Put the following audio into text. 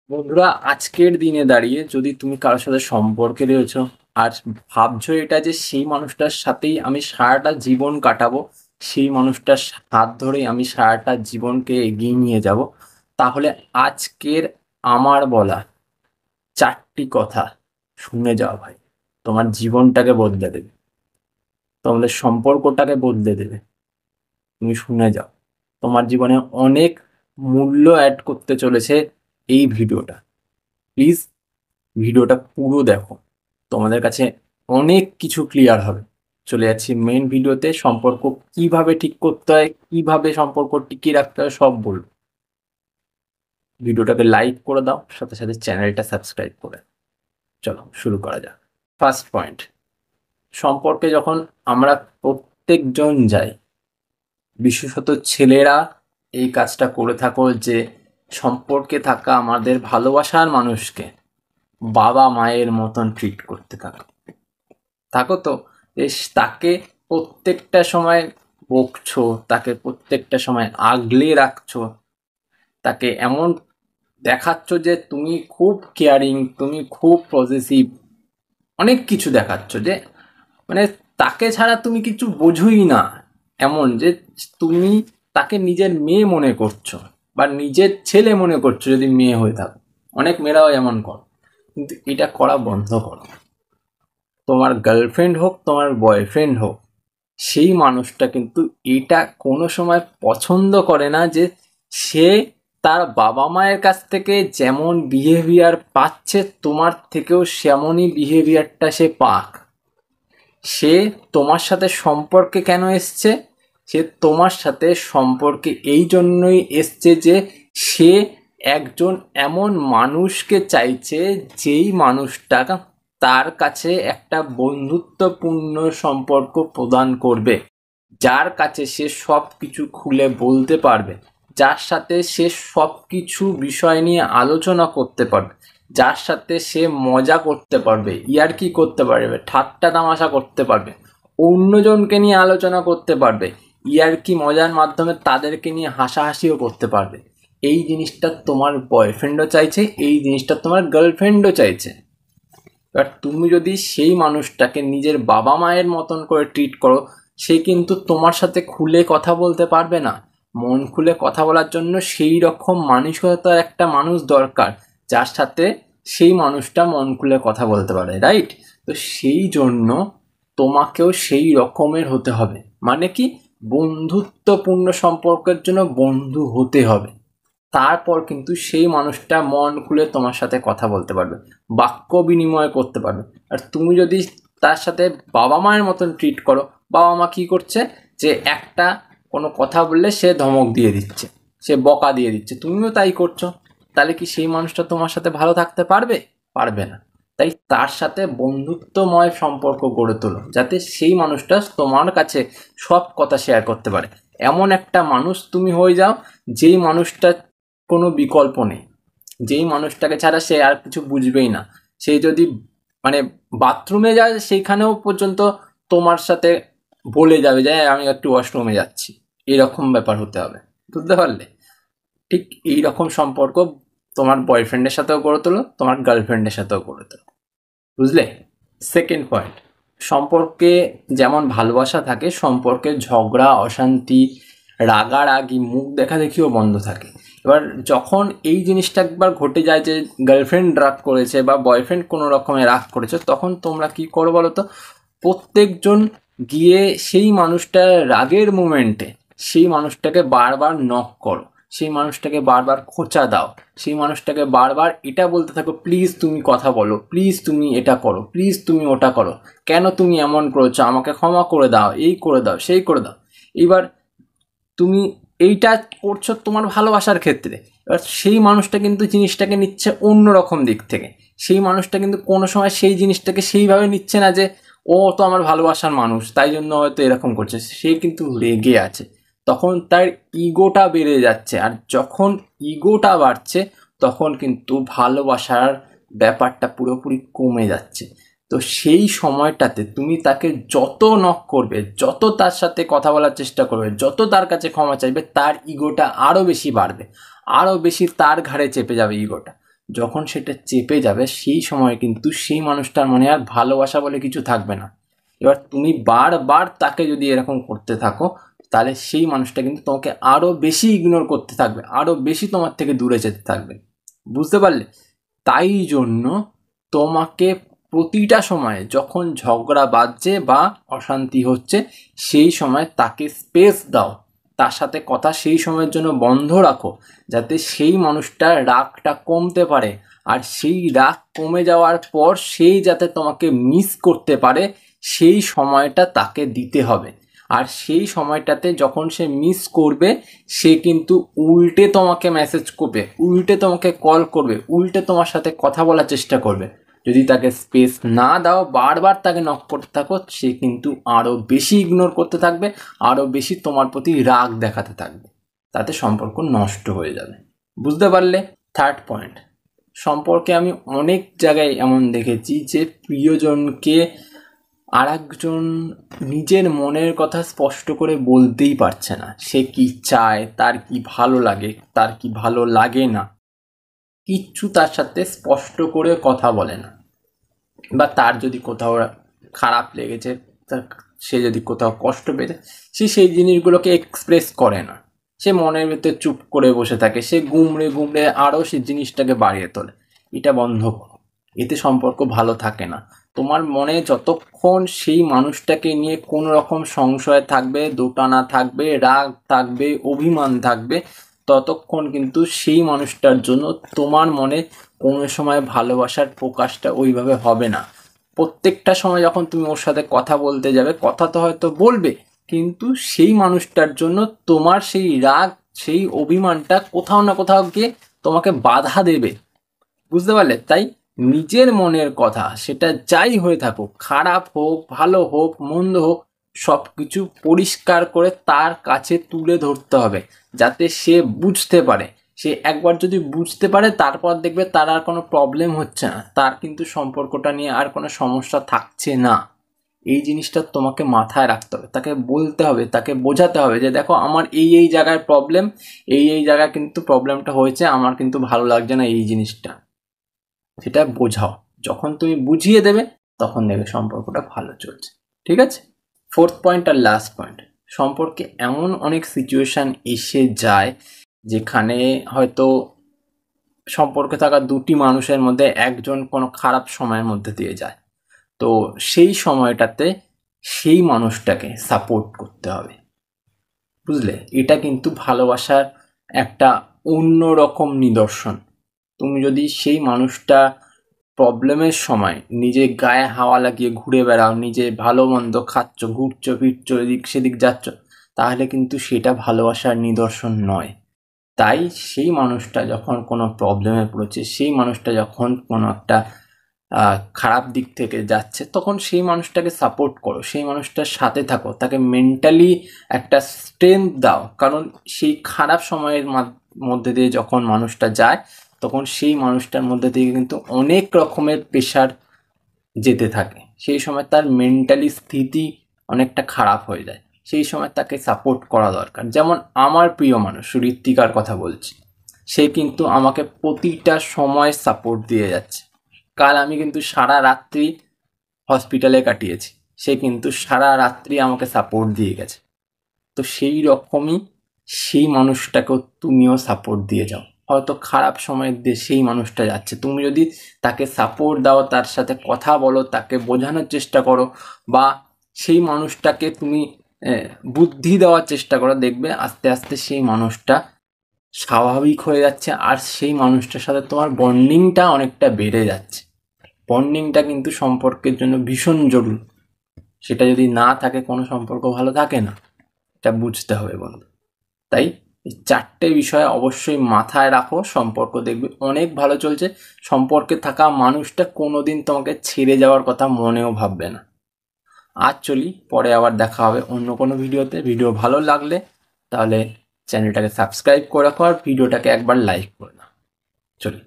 বন্ধুরা, আজকের দিনে দাঁড়িয়ে যদি তুমি কারোর সাথে সম্পর্কে রয়েছো আর ভাবছো এটা যে সেই মানুষটার সাথেই আমি সারাটা জীবন কাটাবো, সেই মানুষটার হাত ধরেই আমি সারাটা জীবনকে এগিয়ে নিয়ে যাব, তাহলে আজকের আমার বলা 4টি কথা শুনে যাও ভাই। তোমার জীবনটাকে বদলে দেবে, তোমাদের সম্পর্কটাকে বদলে দেবে। তুমি শুনে যাও, তোমার জীবনে অনেক মূল্য অ্যাড করতে চলেছে এই ভিডিওটা। প্লিজ ভিডিওটা পুরো দেখো, তোমাদের কাছে অনেক কিছু ক্লিয়ার হবে। চলে যাচ্ছি মেইন ভিডিওতে। সম্পর্ক কিভাবে ঠিক করতে হয়, কিভাবে সম্পর্ক টিকিয়ে রাখতে হয়, সব বলবো। ভিডিওটাকে লাইক করে দাও, সাথে সাথে চ্যানেলটা সাবস্ক্রাইব করে। চলো শুরু করা যাক। ফার্স্ট পয়েন্ট, সম্পর্কে যখন আমরা প্রত্যেকজন যাই, বিশেষত ছেলেরা এই কাজটা করে থাকো যে সম্পর্কে থাকা আমাদের ভালোবাসার মানুষকে বাবা মায়ের মতন ট্রিট করতে থাকো। থাকো তো, তাকে প্রত্যেকটা সময় বকছো, তাকে প্রত্যেকটা সময় আগলে রাখছো, তাকে এমন দেখাচ্ছ যে তুমি খুব কেয়ারিং, তুমি খুব পজিটিভ, অনেক কিছু দেখাচ্ছ যে মানে তাকে ছাড়া তুমি কিছু বোঝোই না। এমন যে তুমি তাকে নিজের মেয়ে মনে করছো বা নিজের ছেলে মনে করছো যদি মেয়ে হয়ে থাকো। অনেক মেয়েরাও এমন কর, কিন্তু এটা করা বন্ধ করো। তোমার গার্লফ্রেন্ড হোক, তোমার বয়ফ্রেন্ড হোক, সেই মানুষটা কিন্তু এটা কোনো সময় পছন্দ করে না যে সে তার বাবা মায়ের কাছ থেকে যেমন বিহেভিয়ার পাচ্ছে তোমার থেকেও সেমনই বিহেভিয়ারটা সে পাক। সে তোমার সাথে সম্পর্কে কেন এসছে? সে তোমার সাথে সম্পর্কে এই জন্যই এসছে যে সে একজন এমন মানুষকে চাইছে যেই মানুষটা তার কাছে একটা বন্ধুত্বপূর্ণ সম্পর্ক প্রদান করবে, যার কাছে সে সব কিছু খুলে বলতে পারবে, যার সাথে সে সব কিছু বিষয় নিয়ে আলোচনা করতে পারবে, যার সাথে সে মজা করতে পারবে, ইয়ার্কি করতে পারবে, ঠাট্টা তামাশা করতে পারবে, অন্যজনকে নিয়ে আলোচনা করতে পারবে, ইয়ার্কি মজার মাধ্যমে তাদেরকে নিয়ে হাসাহাসিও করতে পারবে। এই জিনিসটা তোমার বয়ফ্রেন্ডও চাইছে, এই জিনিসটা তোমার গার্লফ্রেন্ডও চাইছে। এবার তুমি যদি সেই মানুষটাকে নিজের বাবা মায়ের মতন করে ট্রিট করো, সে কিন্তু তোমার সাথে খুলে কথা বলতে পারবে না। মন খুলে কথা বলার জন্য সেই রকম মানসিকতার একটা মানুষ দরকার, যার সাথে সেই মানুষটা মন খুলে কথা বলতে পারে, রাইট? তো সেই জন্য তোমাকেও সেই রকমের হতে হবে। মানে কি, বন্ধুত্বপূর্ণ সম্পর্কের জন্য বন্ধু হতে হবে। তারপর কিন্তু সেই মানুষটা মন খুলে তোমার সাথে কথা বলতে পারবে, বাক্য বিনিময় করতে পারবে। আর তুমি যদি তার সাথে বাবা মায়ের মতন ট্রিট করো, বাবা মা কী করছে যে একটা কোনো কথা বললে সে ধমক দিয়ে দিচ্ছে, সে বকা দিয়ে দিচ্ছে, তুমিও তাই করছো, তাহলে কি সেই মানুষটা তোমার সাথে ভালো থাকতে পারবে? পারবে না। তাই তার সাথে বন্ধুত্বময় সম্পর্ক গড়ে তোলো, যাতে সেই মানুষটা তোমার কাছে সব কথা শেয়ার করতে পারে। এমন একটা মানুষ তুমি হয়ে যাও যেই মানুষটা কোনো বিকল্প নেই, যেই মানুষটাকে ছাড়া সে আর কিছু বুঝবেই না। সে যদি মানে বাথরুমে যায়, সেইখানেও পর্যন্ত তোমার সাথে বলে যাবে যে আমি একটু ওয়াশরুমে যাচ্ছি। এরকম ব্যাপার হতে হবে, বুঝতে পারলে? ঠিক এই রকম সম্পর্ক তোমার বয়ফ্রেন্ডের সাথেও গড়ে তোলো, তোমার গার্লফ্রেন্ডের সাথেও গড়ে তোলো, বুঝলে? সেকেন্ড পয়েন্ট, সম্পর্কে যেমন ভালোবাসা থাকে, সম্পর্কে ঝগড়া, অশান্তি, রাগারাগি, মুখ দেখা দেখিও বন্ধ থাকে। এবার যখন এই জিনিসটা একবার ঘটে যায় যে গার্লফ্রেন্ড রাগ করেছে বা বয়ফ্রেন্ড কোনো রকমে রাগ করেছে, তখন তোমরা কি করো বলো তো? প্রত্যেকজন গিয়ে সেই মানুষটার রাগের মোমেন্টে সেই মানুষটাকে বারবার নক করো, সেই মানুষটাকে বারবার খোঁচা দাও, সেই মানুষটাকে বারবার এটা বলতে থাকো, প্লিজ তুমি কথা বলো, প্লিজ তুমি এটা করো, প্লিজ তুমি ওটা করো, কেন তুমি এমন করেছো, আমাকে ক্ষমা করে দাও, এই করে দাও, সেই করে দাও। এবার তুমি এইটা করছো তোমার ভালোবাসার ক্ষেত্রে। এবার সেই মানুষটা কিন্তু জিনিসটাকে নিচ্ছে অন্য রকম দিক থেকে। সেই মানুষটা কিন্তু কোনো সময় সেই জিনিসটাকে সেইভাবে নিচ্ছে না যে ও তো আমার ভালোবাসার মানুষ তাই জন্য হয়তো এরকম করছে। সে কিন্তু রেগে আছে, তখন তার ইগোটা বেড়ে যাচ্ছে। আর যখন ইগোটা বাড়ছে তখন কিন্তু ভালোবাসার ব্যাপারটা পুরোপুরি কমে যাচ্ছে। তো সেই সময়টাতে তুমি তাকে যত নক করবে, যত তার সাথে কথা বলার চেষ্টা করবে, যত তার কাছে ক্ষমা চাইবে, তার ইগোটা আরও বেশি বাড়বে, আরও বেশি তার ঘাড়ে চেপে যাবে ইগোটা। যখন সেটা চেপে যাবে সেই সময় কিন্তু সেই মানুষটার মনে আর ভালোবাসা বলে কিছু থাকবে না। এবার তুমি বারবার তাকে যদি এরকম করতে থাকো, তাহলে সেই মানুষটা কিন্তু তোমাকে আরও বেশি ইগনোর করতে থাকবে, আরও বেশি তোমার থেকে দূরে যেতে থাকবে। বুঝতে পারলে? তাই জন্য তোমাকে প্রতিটা সময়ে যখন ঝগড়া বাজছে বা অশান্তি হচ্ছে, সেই সময় তাকে স্পেস দাও, তার সাথে কথা সেই সময়ের জন্য বন্ধ রাখো, যাতে সেই মানুষটার রাগটা কমতে পারে। আর সেই রাগ কমে যাওয়ার পর সেই যাতে তোমাকে মিস করতে পারে, সেই সময়টা তাকে দিতে হবে। আর সেই সময়টাতে যখন সে মিস করবে, সে কিন্তু উল্টে তোমাকে মেসেজ করবে, উল্টে তোমাকে কল করবে, উল্টে তোমার সাথে কথা বলার চেষ্টা করবে। যদি তাকে স্পেস না দাও, বারবার তাকে নক করতে থাকো, সে কিন্তু আরও বেশি ইগনোর করতে থাকবে, আরও বেশি তোমার প্রতি রাগ দেখাতে থাকবে। তাতে সম্পর্ক নষ্ট হয়ে যাবে। বুঝতে পারলে? থার্ড পয়েন্ট, সম্পর্কে আমি অনেক জায়গায় এমন দেখেছি যে প্রিয়জনকে আর একজন নিজের মনের কথা স্পষ্ট করে বলতেই পারছে না। সে কি চায়, তার কি ভালো লাগে, তার কি ভালো লাগে না, কিচ্ছু তার সাথে স্পষ্ট করে কথা বলে না। বা তার যদি কোথাও খারাপ লেগেছে, সে যদি কোথাও কষ্ট পেয়েছে, সে সেই জিনিসগুলোকে এক্সপ্রেস করে না। সে মনের ভেতরে চুপ করে বসে থাকে, সে গুমড়ে গুমড়ে আরও সেই জিনিসটাকে বাড়িয়ে তোলে। এটা বন্ধ করো, এতে সম্পর্ক ভালো থাকে না। তোমার মনে যতক্ষণ সেই মানুষটাকে নিয়ে কোনো রকম সংশয় থাকবে, দোটানা থাকবে, রাগ থাকবে, অভিমান থাকবে, ততক্ষণ কিন্তু সেই মানুষটার জন্য তোমার মনে কোনো সময় ভালোবাসার প্রকাশটা ওইভাবে হবে না। প্রত্যেকটা সময় যখন তুমি ওর সাথে কথা বলতে যাবে, কথা তো হয়তো বলবে, কিন্তু সেই মানুষটার জন্য তোমার সেই রাগ, সেই অভিমানটা কোথাও না কোথাও গিয়ে তোমাকে বাধা দেবে। বুঝতে পারলে? তাই নিজের মনের কথা, সেটা যাই হয়ে থাকুক, খারাপ হোক, ভালো হোক, মন্দ হোক, সব কিছু পরিষ্কার করে তার কাছে তুলে ধরতে হবে, যাতে সে বুঝতে পারে। সে একবার যদি বুঝতে পারে, তারপর দেখবে তার আর কোনো প্রবলেম হচ্ছে না, তার কিন্তু সম্পর্কটা নিয়ে আর কোনো সমস্যা থাকছে না। এই জিনিসটা তোমাকে মাথায় রাখতে হবে, তাকে বলতে হবে, তাকে বোঝাতে হবে যে দেখো আমার এই এই জায়গায় প্রবলেম, এই এই জায়গায় কিন্তু প্রবলেমটা হয়েছে, আমার কিন্তু ভালো লাগছে না এই জিনিসটা। সেটা বোঝাও। যখন তুমি বুঝিয়ে দেবে, তখন দেখবে সম্পর্কটা ভালো চলছে। ঠিক আছে? ফোর্থ পয়েন্ট আর লাস্ট পয়েন্ট, সম্পর্কে এমন অনেক সিচুয়েশান এসে যায় যেখানে হয়তো সম্পর্কে থাকা দুটি মানুষের মধ্যে একজন কোনো খারাপ সময়ের মধ্যে দিয়ে যায়। তো সেই সময়টাতে সেই মানুষটাকে সাপোর্ট করতে হবে। বুঝলে? এটা কিন্তু ভালোবাসার একটা অন্যরকম নিদর্শন। তুমি যদি সেই মানুষটা প্রবলেমের সময় নিজে গায়ে হাওয়া লাগিয়ে ঘুরে বেড়াও, নিজে ভালো মন্দ খাচ্ছ, ঘুরছো ফিরছো, এদিক সেদিক যাচ্ছ, তাহলে কিন্তু সেটা ভালোবাসার নিদর্শন নয়। তাই সেই মানুষটা যখন কোনো প্রবলেমে পড়েছে, সেই মানুষটা যখন কোনো একটা খারাপ দিক থেকে যাচ্ছে, তখন সেই মানুষটাকে সাপোর্ট করো, সেই মানুষটার সাথে থাকো, তাকে মেন্টালি একটা স্ট্রেংথ দাও। কারণ সেই খারাপ সময়ের মধ্যে দিয়ে যখন মানুষটা যায়, তখন সেই মানুষটার মধ্যে থেকে কিন্তু অনেক রকমের প্রেশার যেতে থাকে। সেই সময় তার মেন্টালি স্থিতি অনেকটা খারাপ হয়ে যায়। সেই সময় তাকে সাপোর্ট করা দরকার। যেমন আমার প্রিয় মানুষ ঋত্বিকার কথা বলছি, সে কিন্তু আমাকে প্রতিটা সময় সাপোর্ট দিয়ে যাচ্ছে। কাল আমি কিন্তু সারা রাত্রি হসপিটালে কাটিয়েছি, সে কিন্তু সারা রাত্রি আমাকে সাপোর্ট দিয়ে গেছে। তো সেই রকমই সেই মানুষটাকেও তুমিও সাপোর্ট দিয়ে যাও। হয়তো খারাপ সময়ের দিয়ে সেই মানুষটা যাচ্ছে, তুমি যদি তাকে সাপোর্ট দাও, তার সাথে কথা বলো, তাকে বোঝানোর চেষ্টা করো, বা সেই মানুষটাকে তুমি বুদ্ধি দেওয়ার চেষ্টা করো, দেখবে আস্তে আস্তে সেই মানুষটা স্বাভাবিক হয়ে যাচ্ছে, আর সেই মানুষটার সাথে তোমার বন্ডিংটা অনেকটা বেড়ে যাচ্ছে। বন্ডিংটা কিন্তু সম্পর্কের জন্য ভীষণ জরুরি। সেটা যদি না থাকে, কোনো সম্পর্ক ভালো থাকে না। এটা বুঝতে হবে বন্ধু। তাই এই চারটে বিষয় অবশ্যই মাথায় রাখো, সম্পর্ক দেখবে অনেক ভালো চলছে। সম্পর্কে থাকা মানুষটা কোনোদিন তোমাকে ছেড়ে যাওয়ার কথা মনেও ভাববে না। আজ চলি, পরে আবার দেখা হবে অন্য কোনো ভিডিওতে। ভিডিও ভালো লাগলে তাহলে চ্যানেলটাকে সাবস্ক্রাইব করে রাখো, আর ভিডিওটাকে একবার লাইক করে দাও। চলি।